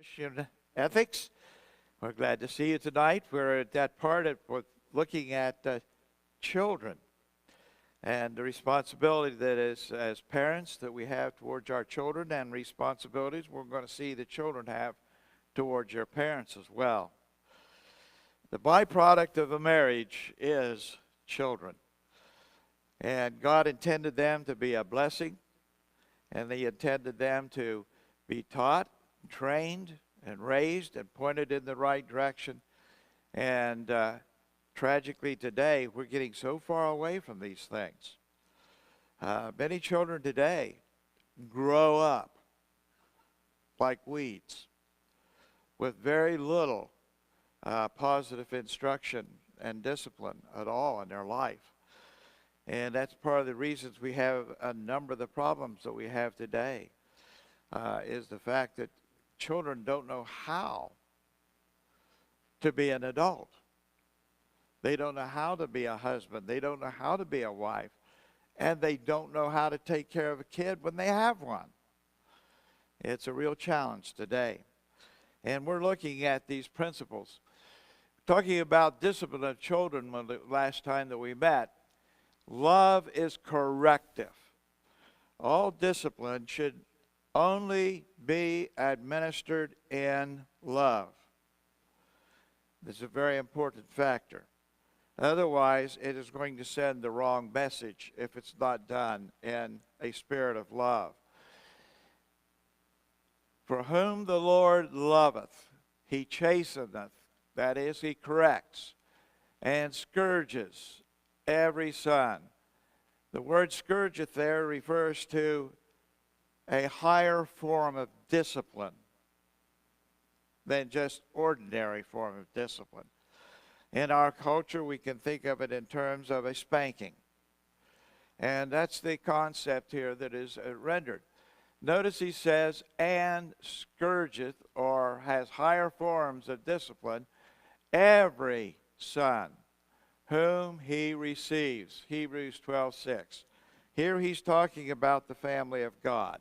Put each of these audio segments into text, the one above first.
Christian ethics. We're glad to see you tonight. We're at that part of looking at children and the responsibility that is as parents that we have towards our children and responsibilities we're going to see the children have towards their parents as well. The byproduct of a marriage is children. And God intended them to be a blessing, and He intended them to be taught, trained, and raised and pointed in the right direction. And tragically today, we're getting so far away from these things. Many children today grow up like weeds with very little positive instruction and discipline at all in their life. And that's part of the reasons we have a number of the problems that we have today, is the fact that children don't know how to be an adult. They don't know how to be a husband. They don't know how to be a wife. And they don't know how to take care of a kid when they have one. It's a real challenge today. And we're looking at these principles. Talking about discipline of children the last time that we met. Love is corrective. All discipline should only be administered in love. This is a very important factor. Otherwise, it is going to send the wrong message if it's not done in a spirit of love. For whom the Lord loveth, He chasteneth, that is, He corrects, and scourges every son. The word scourgeth there refers to a higher form of discipline than just ordinary form of discipline. In our culture, we can think of it in terms of a spanking. And that's the concept here that is rendered. Notice he says, and scourgeth, or has higher forms of discipline, every son whom he receives. Hebrews 12:6. Here he's talking about the family of God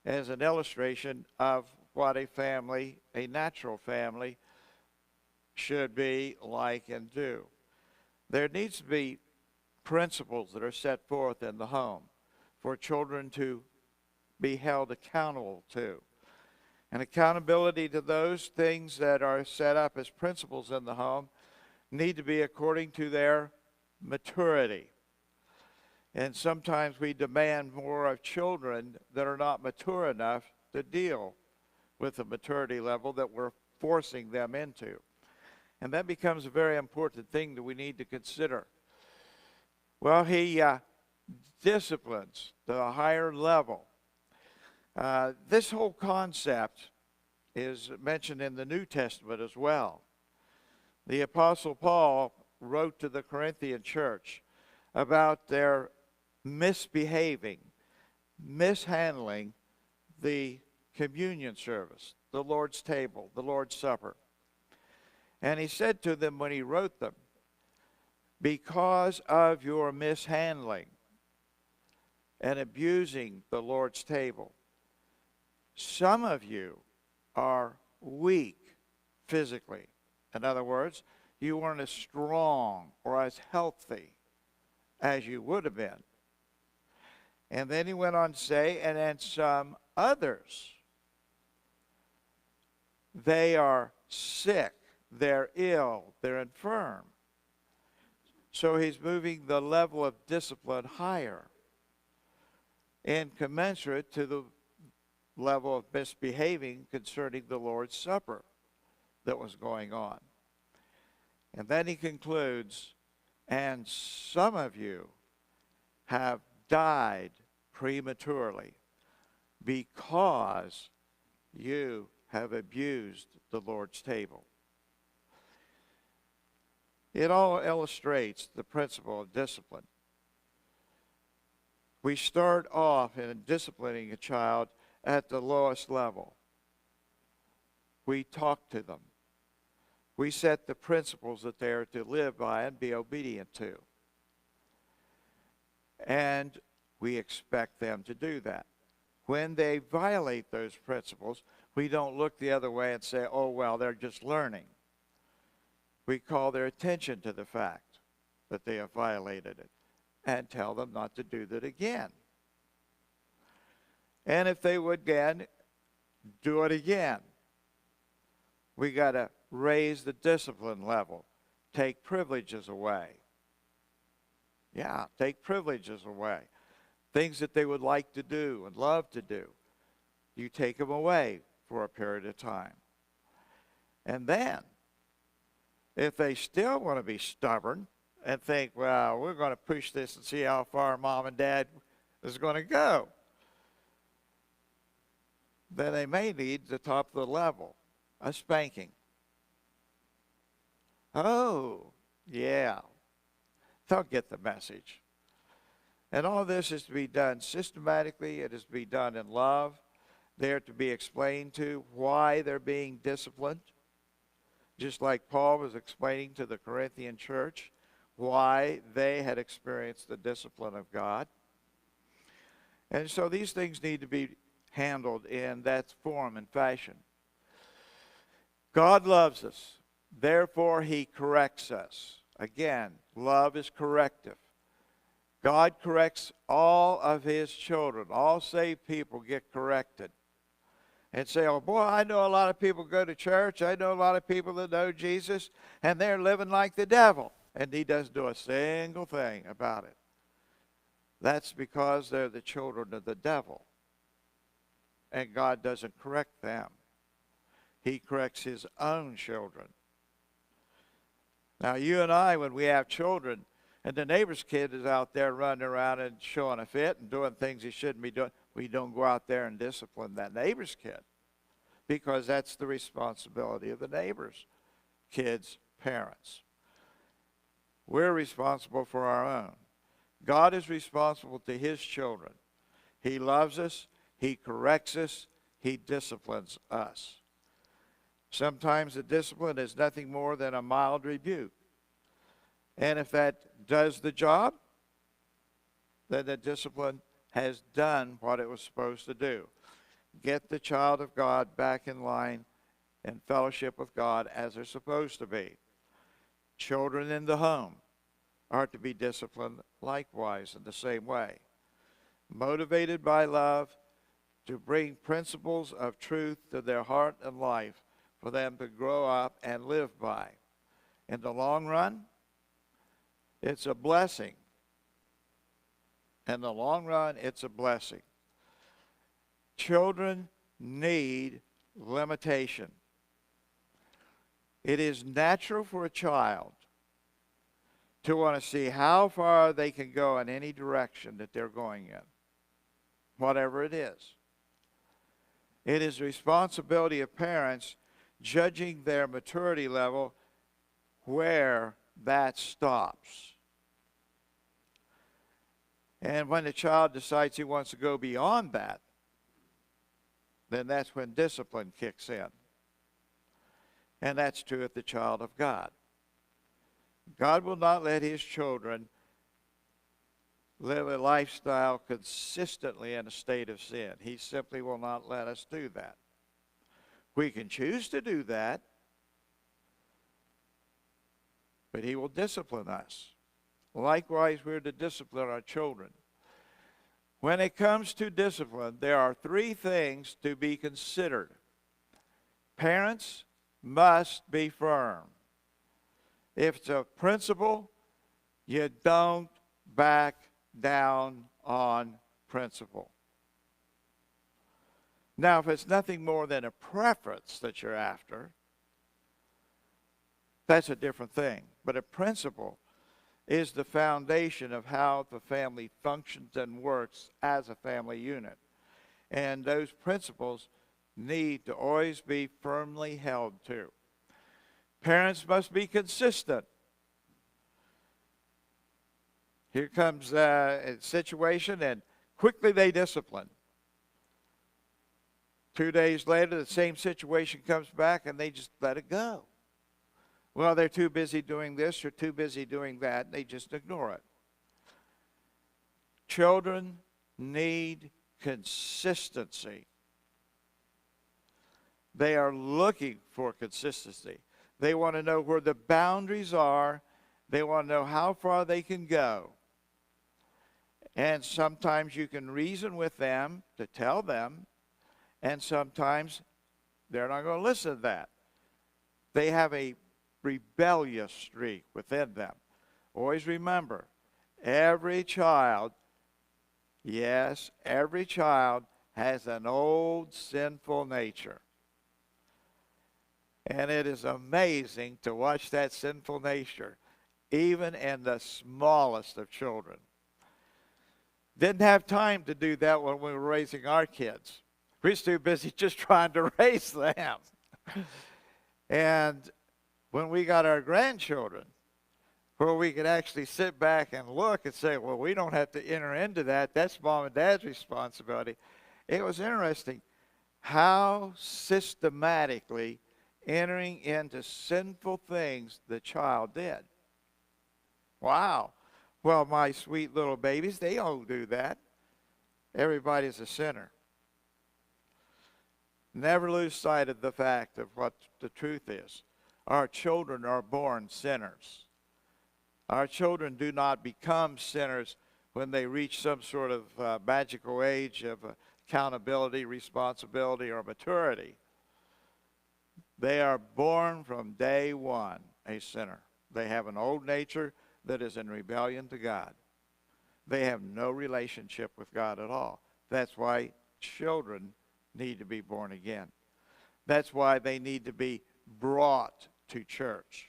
as an illustration of what a family, a natural family, should be like and do. There needs to be principles that are set forth in the home for children to be held accountable to. And accountability to those things that are set up as principles in the home need to be according to their maturity. And sometimes we demand more of children that are not mature enough to deal with the maturity level that we're forcing them into. And that becomes a very important thing that we need to consider. Well, he disciplines to a higher level. This whole concept is mentioned in the New Testament as well. The Apostle Paul wrote to the Corinthian church about their misbehaving, mishandling the communion service, the Lord's table, the Lord's Supper. And he said to them when he wrote them, because of your mishandling and abusing the Lord's table, some of you are weak physically. In other words, you weren't as strong or as healthy as you would have been. And then he went on to say, and then some others, they are sick, they're ill, they're infirm. So he's moving the level of discipline higher and commensurate to the level of misbehaving concerning the Lord's Supper that was going on. And then he concludes, and some of you have died prematurely because you have abused the Lord's table. It all illustrates the principle of discipline. We start off in disciplining a child at the lowest level. We talk to them. We set the principles that they are to live by and be obedient to. And we expect them to do that. when they violate those principles, we don't look the other way and say, oh, well, they're just learning. We call their attention to the fact that they have violated it and tell them not to do that again. And if they would again, do it again. We got to raise the discipline level. Take privileges away. Yeah, take privileges away. Things that they would like to do and love to do. You take them away for a period of time. And then, if they still want to be stubborn and think, well, we're going to push this and see how far mom and dad is going to go, then they may need the top of the level, a spanking. Oh, yeah. They'll get the message. And all this is to be done systematically. It is to be done in love. They're to be explained to why they're being disciplined. Just like Paul was explaining to the Corinthian church why they had experienced the discipline of God. And so these things need to be handled in that form and fashion. God loves us. Therefore, he corrects us. Again, love is corrective. God corrects all of his children. All saved people get corrected. And say, oh boy, I know a lot of people go to church. I know a lot of people that know Jesus, and they're living like the devil. And he doesn't do a single thing about it. That's because they're the children of the devil. And God doesn't correct them. He corrects his own children. Now, you and I, when we have children, and the neighbor's kid is out there running around and showing a fit and doing things he shouldn't be doing, we don't go out there and discipline that neighbor's kid, because that's the responsibility of the neighbor's kids' parents. We're responsible for our own. God is responsible to his children. He loves us. He corrects us. He disciplines us. Sometimes the discipline is nothing more than a mild rebuke. And if that does the job, then the discipline has done what it was supposed to do. Get the child of God back in line and fellowship with God as they're supposed to be. Children in the home are to be disciplined likewise in the same way. Motivated by love to bring principles of truth to their heart and life for them to grow up and live by. In the long run, it's a blessing. In the long run, it's a blessing. Children need limitation. It is natural for a child to want to see how far they can go in any direction that they're going in, whatever it is. It is the responsibility of parents judging their maturity level where that stops. And when the child decides he wants to go beyond that, then that's when discipline kicks in. And that's true of the child of God. God will not let his children live a lifestyle consistently in a state of sin. He simply will not let us do that. We can choose to do that, but he will discipline us. Likewise, we're to discipline our children. When it comes to discipline, there are three things to be considered. Parents must be firm. If it's a principle, you don't back down on principle. Now, if it's nothing more than a preference that you're after, that's a different thing. But a principle is the foundation of how the family functions and works as a family unit. And those principles need to always be firmly held to. Parents must be consistent. Here comes a situation, and quickly they discipline. 2 days later, the same situation comes back, and they just let it go. Well, they're too busy doing this or too busy doing that, and they just ignore it. Children need consistency. They are looking for consistency. They want to know where the boundaries are. They want to know how far they can go. And sometimes you can reason with them to tell them, and sometimes they're not going to listen to that. They have a rebellious streak within them. Always remember, every child, yes, every child has an old sinful nature. And it is amazing to watch that sinful nature, even in the smallest of children. Didn't have time to do that when we were raising our kids. We were too busy just trying to raise them. And when we got our grandchildren, where we could actually sit back and look and say, well, we don't have to enter into that. That's mom and dad's responsibility. It was interesting how systematically entering into sinful things the child did. Wow. Well, my sweet little babies, they don't do that. Everybody's a sinner. Never lose sight of the fact of what the truth is. Our children are born sinners. Our children do not become sinners when they reach some sort of magical age of accountability, responsibility, or maturity. They are born from day one a sinner. They have an old nature that is in rebellion to God. They have no relationship with God at all. That's why children need to be born again. That's why they need to be brought to church.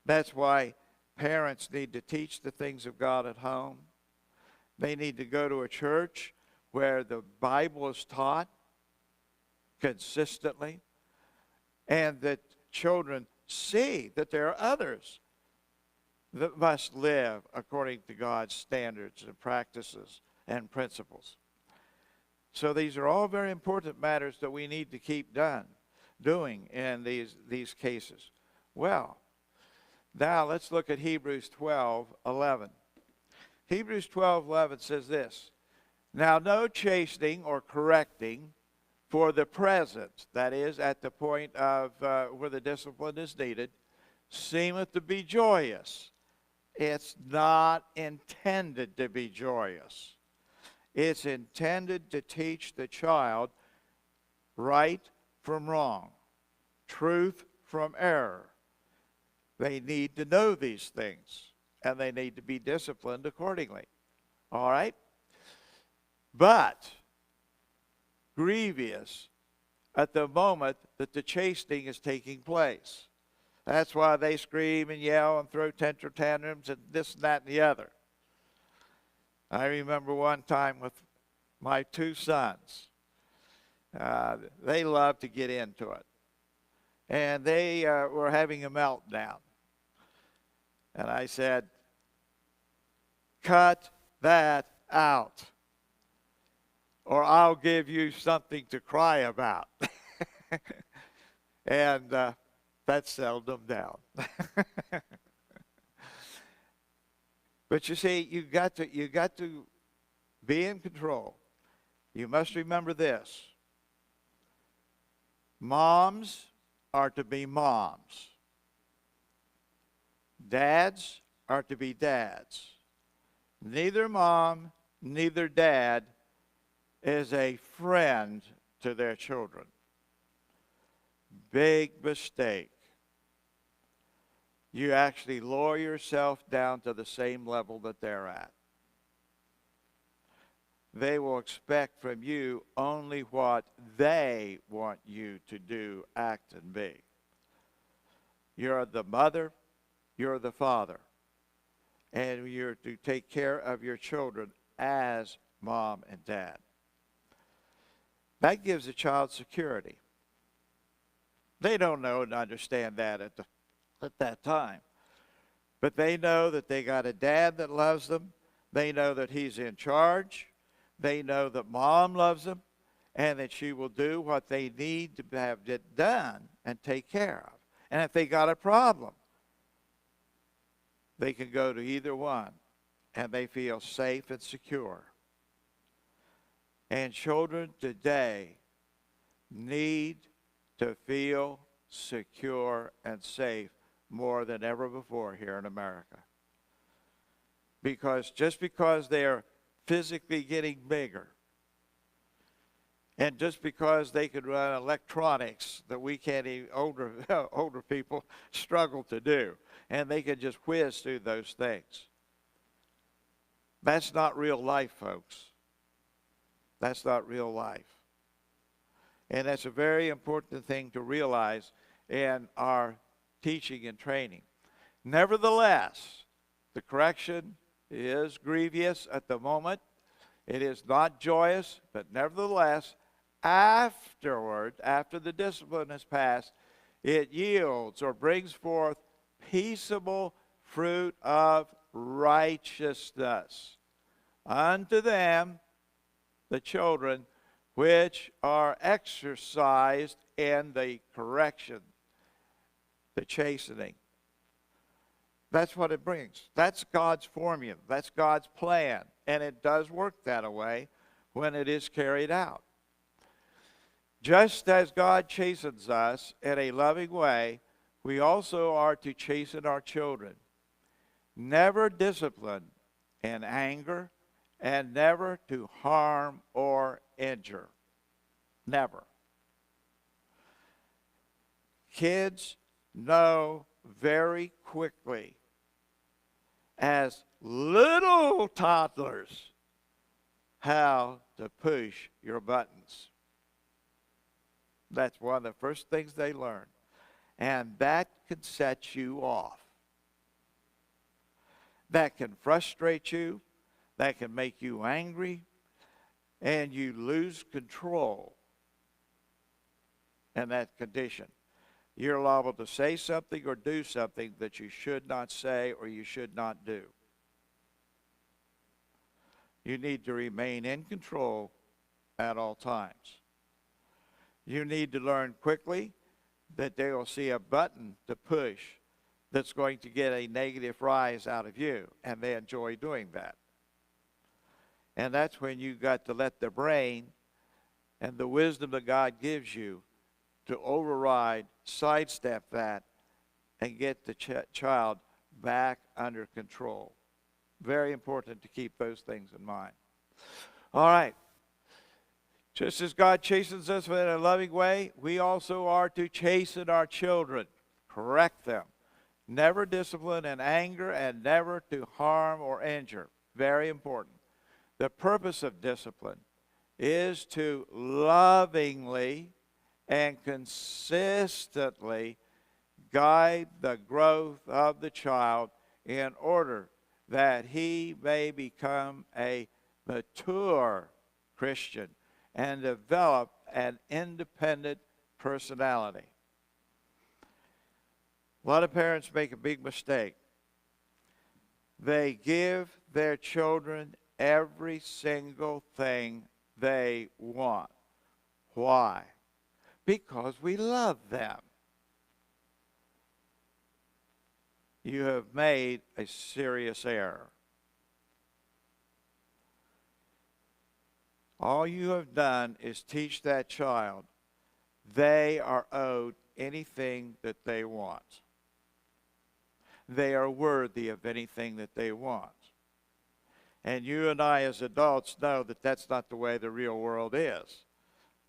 That's why parents need to teach the things of God at home. They need to go to a church where the Bible is taught consistently, and that children see that there are others that must live according to God's standards and practices and principles. So these are all very important matters that we need to keep doing in these cases. Well, now let's look at Hebrews 12:11. Hebrews 12:11 says this, now no chastening or correcting for the present, that is, at the point of where the discipline is needed, seemeth to be joyous. It's not intended to be joyous. It's intended to teach the child right from wrong, truth from error. They need to know these things, and they need to be disciplined accordingly. All right? But grievous at the moment that the chastening is taking place. That's why they scream and yell and throw tantrums and this and that and the other. I remember one time with my two sons. They love to get into it. And they were having a meltdown. And I said, cut that out, or I'll give you something to cry about. And that settled them down. But you see, you got to be in control. You must remember this. Moms are to be moms. Dads are to be dads. Neither mom, neither dad is a friend to their children. Big mistake. You actually lower yourself down to the same level that they're at. They will expect from you only what they want you to do, act, and be. You're the mother, you're the father, and you're to take care of your children as mom and dad. That gives a child security. They don't know and understand that at that time. But they know that they got a dad that loves them. They know that he's in charge. They know that mom loves them and that she will do what they need to have it done and take care of. And if they got a problem, they can go to either one and they feel safe and secure. And children today need to feel secure and safe more than ever before here in America. Just because they're physically getting bigger, and just because they can run electronics that we can't even, older people struggle to do, and they can just whiz through those things. That's not real life, folks. That's not real life. And that's a very important thing to realize in our teaching and training. Nevertheless, the correction is grievous at the moment. It is not joyous, but nevertheless, afterward, after the discipline has passed, it yields or brings forth peaceable fruit of righteousness unto them, the children, which are exercised in the correction, the chastening. That's what it brings. That's God's formula. That's God's plan. And it does work that way when it is carried out. Just as God chastens us in a loving way, we also are to chasten our children. Never discipline in anger, and never to harm or injure. Never. Kids know very quickly, as little toddlers, how to push your buttons. That's one of the first things they learn. And that can set you off. That can frustrate you. That can make you angry. And you lose control in that condition. You're liable to say something or do something that you should not say or you should not do. You need to remain in control at all times. You need to learn quickly that they will see a button to push that's going to get a negative rise out of you, and they enjoy doing that. And that's when you got to let the brain and the wisdom that God gives you to override, sidestep that, and get the child back under control. Very important to keep those things in mind. All right. Just as God chastens us in a loving way, we also are to chasten our children, correct them. Never discipline in anger and never to harm or injure. Very important. The purpose of discipline is to lovingly and consistently guide the growth of the child in order that he may become a mature Christian and develop an independent personality. A lot of parents make a big mistake. They give their children every single thing they want. Why? Because we love them. You have made a serious error. All you have done is teach that child they are owed anything that they want. They are worthy of anything that they want. And you and I as adults know that that's not the way the real world is.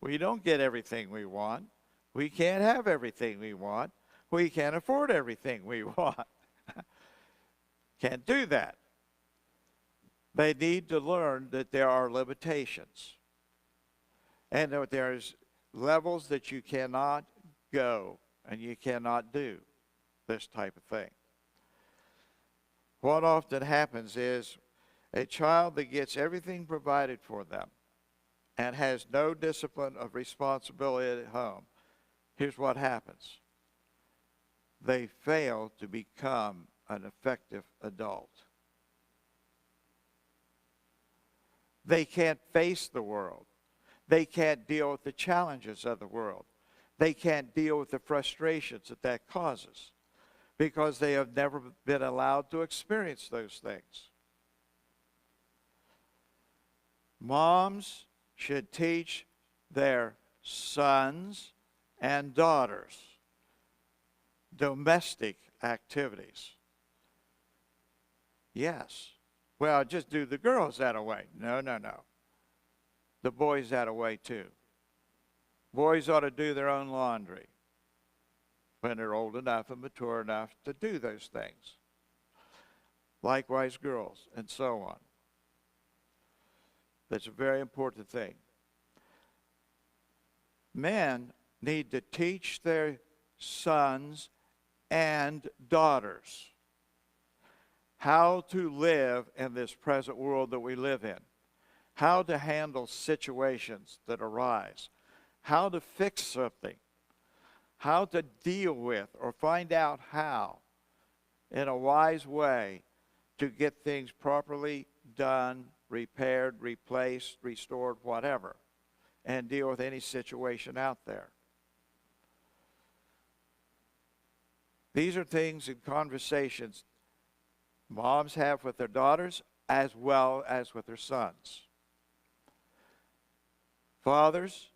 We don't get everything we want. We can't have everything we want. We can't afford everything we want. Can't do that. They need to learn that there are limitations. And that there's levels that you cannot go and you cannot do this type of thing. What often happens is a child that gets everything provided for them and has no discipline of responsibility at home, here's what happens. They fail to become an effective adult. They can't face the world. They can't deal with the challenges of the world. They can't deal with the frustrations that causes because they have never been allowed to experience those things. Moms should teach their sons and daughters domestic activities. Yes. Well, just do the girls that away. No. The boys that away too. Boys ought to do their own laundry when they're old enough and mature enough to do those things. Likewise, girls, and so on. That's a very important thing. Men need to teach their sons and daughters how to live in this present world that we live in, how to handle situations that arise, how to fix something, how to deal with or find out how, in a wise way, to get things properly done, repaired, replaced, restored, whatever, and deal with any situation out there. These are things and conversations moms have with their daughters as well as with their sons. Fathers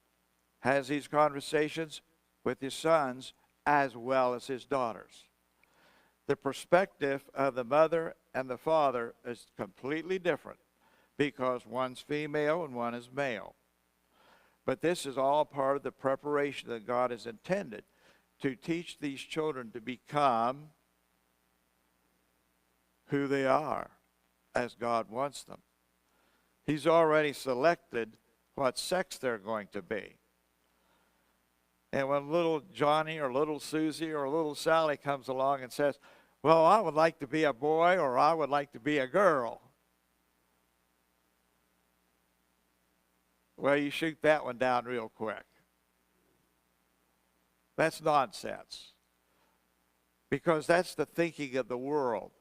has these conversations with his sons as well as his daughters. The perspective of the mother and the father is completely different because one's female and one is male. But this is all part of the preparation that God has intended to teach these children to become who they are as God wants them. He's already selected what sex they're going to be. And when little Johnny or little Susie or little Sally comes along and says, well, I would like to be a boy or I would like to be a girl. Well, you shoot that one down real quick. That's nonsense. Because that's the thinking of the world.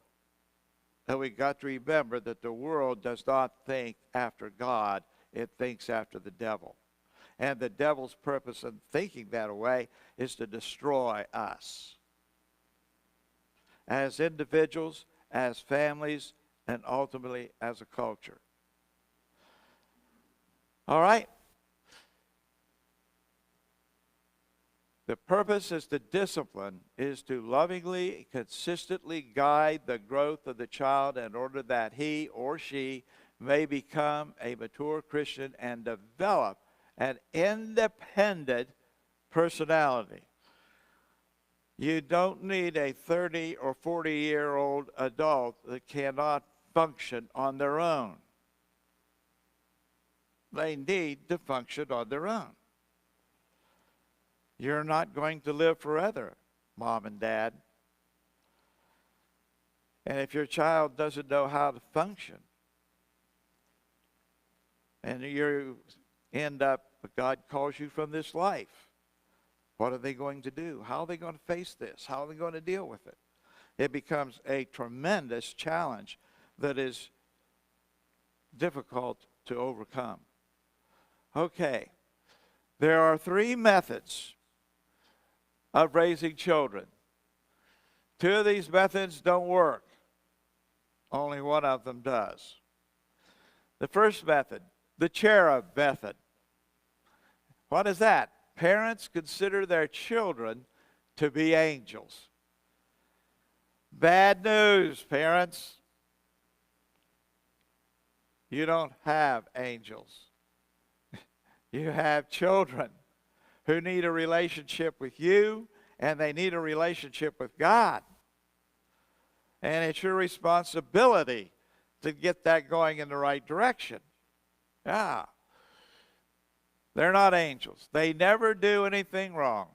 And we got to remember that the world does not think after God, it thinks after the devil. And the devil's purpose in thinking that way is to destroy us as individuals, as families, and ultimately as a culture. All right? The purpose is to discipline, is to lovingly, consistently guide the growth of the child in order that he or she may become a mature Christian and develop an independent personality. You don't need a 30 or 40-year-old adult that cannot function on their own. They need to function on their own. You're not going to live forever, mom and dad. And if your child doesn't know how to function, and you end up, God calls you from this life, what are they going to do? How are they going to face this? How are they going to deal with it? It becomes a tremendous challenge that is difficult to overcome. Okay, there are 3 methods of raising children. 2 of these methods don't work. Only one of them does. The first method, the cherub method. What is that? Parents consider their children to be angels. Bad news, parents. You don't have angels. You have children who need a relationship with you, and they need a relationship with God. And it's your responsibility to get that going in the right direction. Yeah. They're not angels. They never do anything wrong.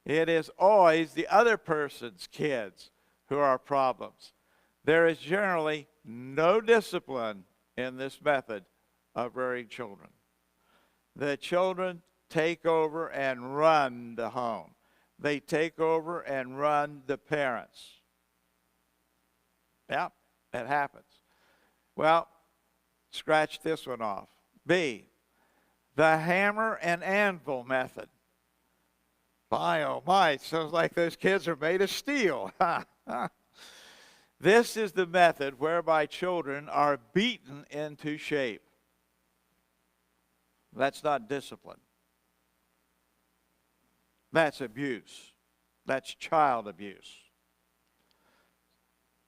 It is always the other person's kids who are problems. There is generally no discipline in this method of rearing children. The children take over and run the home. They take over and run the parents. Yeah, that happens. Well, scratch this one off. B, the hammer and anvil method. My, oh my, it sounds like those kids are made of steel. This is the method whereby children are beaten into shape. That's not discipline. That's abuse. That's child abuse.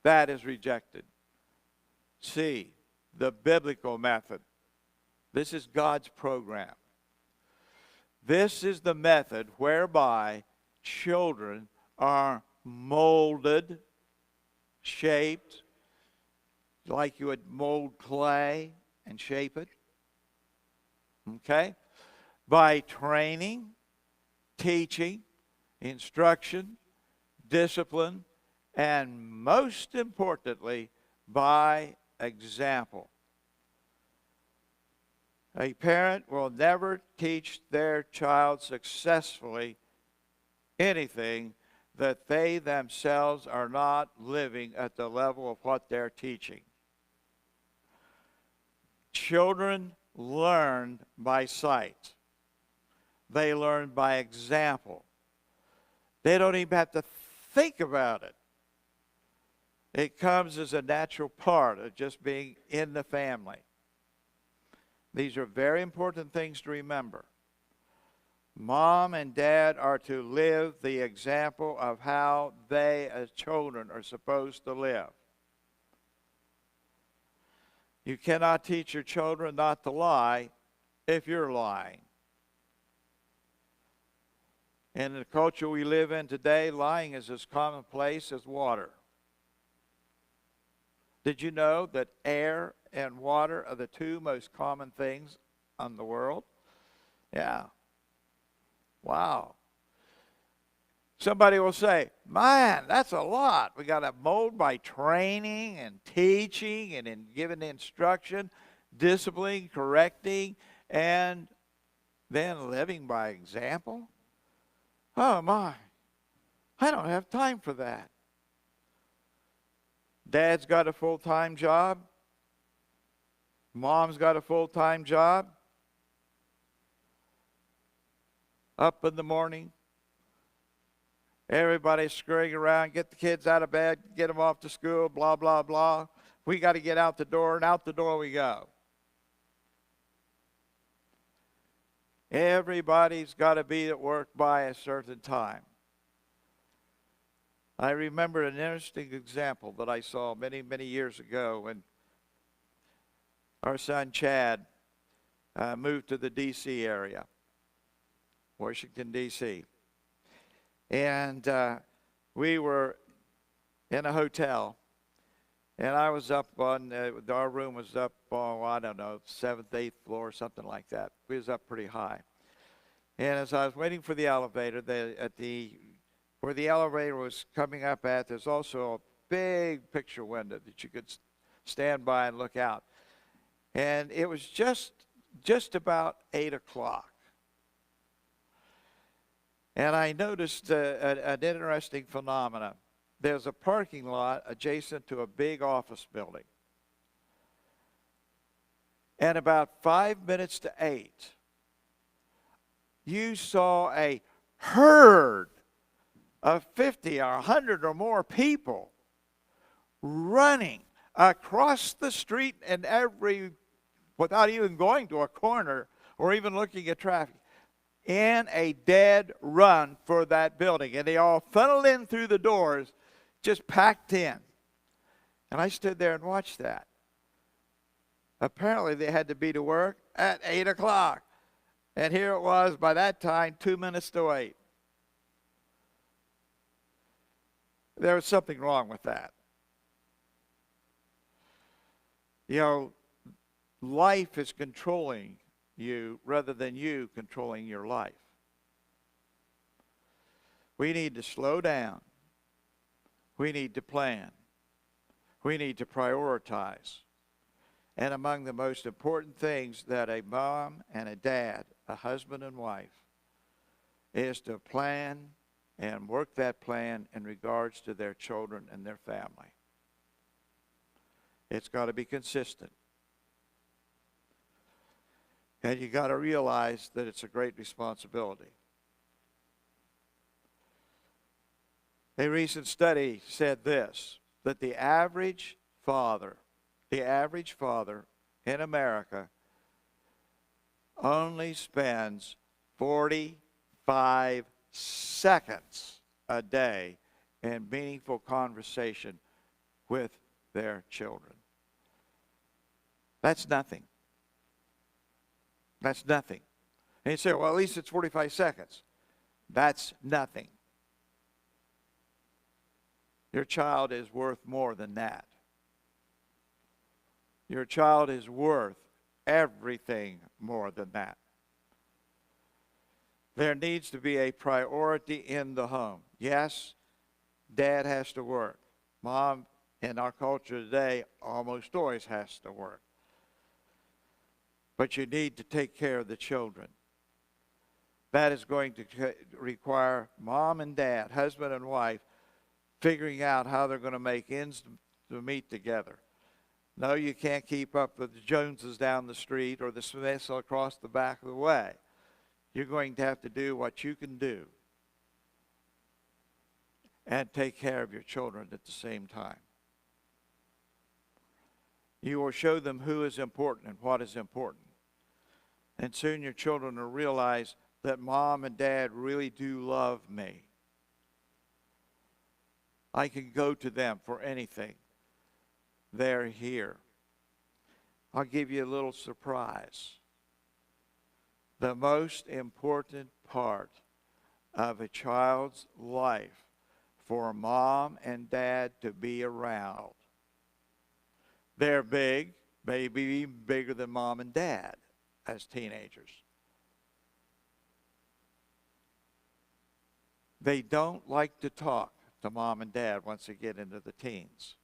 That is rejected. C, the biblical method. This is God's program. This is the method whereby children are molded, shaped, like you would mold clay and shape it. Okay? By training, teaching, instruction, discipline, and most importantly, by example. A parent will never teach their child successfully anything that they themselves are not living at the level of what they're teaching. Children learn by sight. They learn by example. They don't even have to think about it. It comes as a natural part of just being in the family. These are very important things to remember. Mom and dad are to live the example of how they as children are supposed to live. You cannot teach your children not to lie if you're lying. In the culture we live in today, lying is as commonplace as water. Did you know that air and water are the two most common things on the world? Yeah. Wow. Somebody will say, man, that's a lot. We got to mold by training and teaching and in giving instruction, disciplining, correcting, and then living by example. Oh, my. I don't have time for that. Dad's got a full-time job. Mom's got a full-time job. Up in the morning. Everybody's scurrying around. Get the kids out of bed. Get them off to school. Blah, blah, blah. We got to get out the door, and out the door we go. Everybody's got to be at work by a certain time. I remember an interesting example that I saw many, many years ago when our son Chad moved to the D.C. area, Washington, D.C. And we were in a hotel, and I was up on, our room was up on, I don't know, 7th, 8th floor, something like that. We was up pretty high. And as I was waiting for the elevator, where the elevator was coming up at, there's also a big picture window that you could stand by and look out. And it was just about 8 o'clock. And I noticed an interesting phenomenon. There's a parking lot adjacent to a big office building. And about 5 minutes to 8, you saw a herd of 50 or 100 or more people running across the street and without even going to a corner or even looking at traffic, in a dead run for that building. And they all funneled in through the doors, just packed in. And I stood there and watched that. Apparently they had to be to work at 8 o'clock. And here it was, by that time, 2 minutes to 8. There was something wrong with that. You know, life is controlling you rather than you controlling your life. We need to slow down. We need to plan. We need to prioritize. And among the most important things that a mom and a dad, a husband and wife, is to plan and work that plan in regards to their children and their family. It's got to be consistent. And you got to realize that it's a great responsibility. A recent study said this, that the average father in America only spends 45 seconds a day in meaningful conversation with their children. That's nothing. That's nothing. And you say, well, at least it's 45 seconds. That's nothing. Your child is worth more than that. Your child is worth everything more than that. There needs to be a priority in the home. Yes, dad has to work. Mom, in our culture today, almost always has to work. But you need to take care of the children. That is going to require mom and dad, husband and wife, figuring out how they're going to make ends to meet together. No, you can't keep up with the Joneses down the street or the Smiths across the back of the way. You're going to have to do what you can do and take care of your children at the same time. You will show them who is important and what is important. And soon your children will realize that mom and dad really do love me. I can go to them for anything. They're here. I'll give you a little surprise. The most important part of a child's life for mom and dad to be around. They're big, maybe even bigger than mom and dad as teenagers. They don't like to talk to mom and dad once they get into the teens.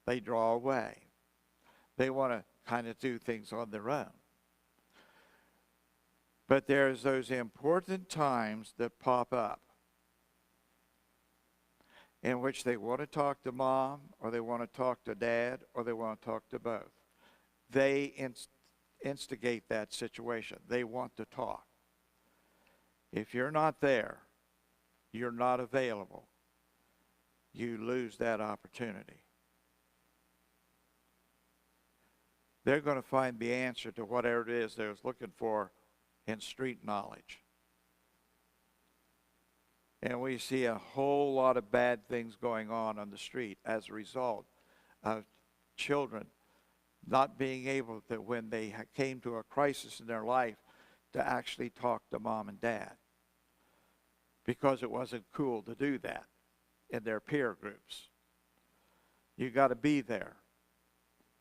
They draw away. They want to kind of do things on their own. But there's those important times that pop up in which they want to talk to mom, or they want to talk to dad, or they want to talk to both. They instigate that situation. They want to talk. If you're not there, you're not available, you lose that opportunity. They're going to find the answer to whatever it is they was looking for in street knowledge. And we see a whole lot of bad things going on the street as a result of children not being able to, when they came to a crisis in their life, to actually talk to mom and dad. Because it wasn't cool to do that in their peer groups. You got to be there.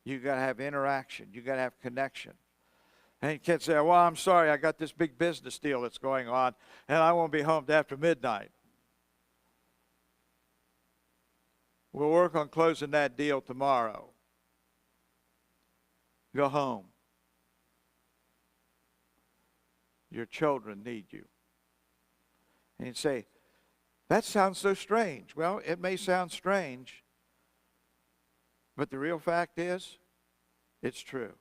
You got to have interaction. You got to have connection. And kids say, well, I'm sorry, I got this big business deal that's going on, and I won't be home after midnight. We'll work on closing that deal tomorrow. Go home. Your children need you. And you'd say, that sounds so strange. Well, it may sound strange, but the real fact is, it's true.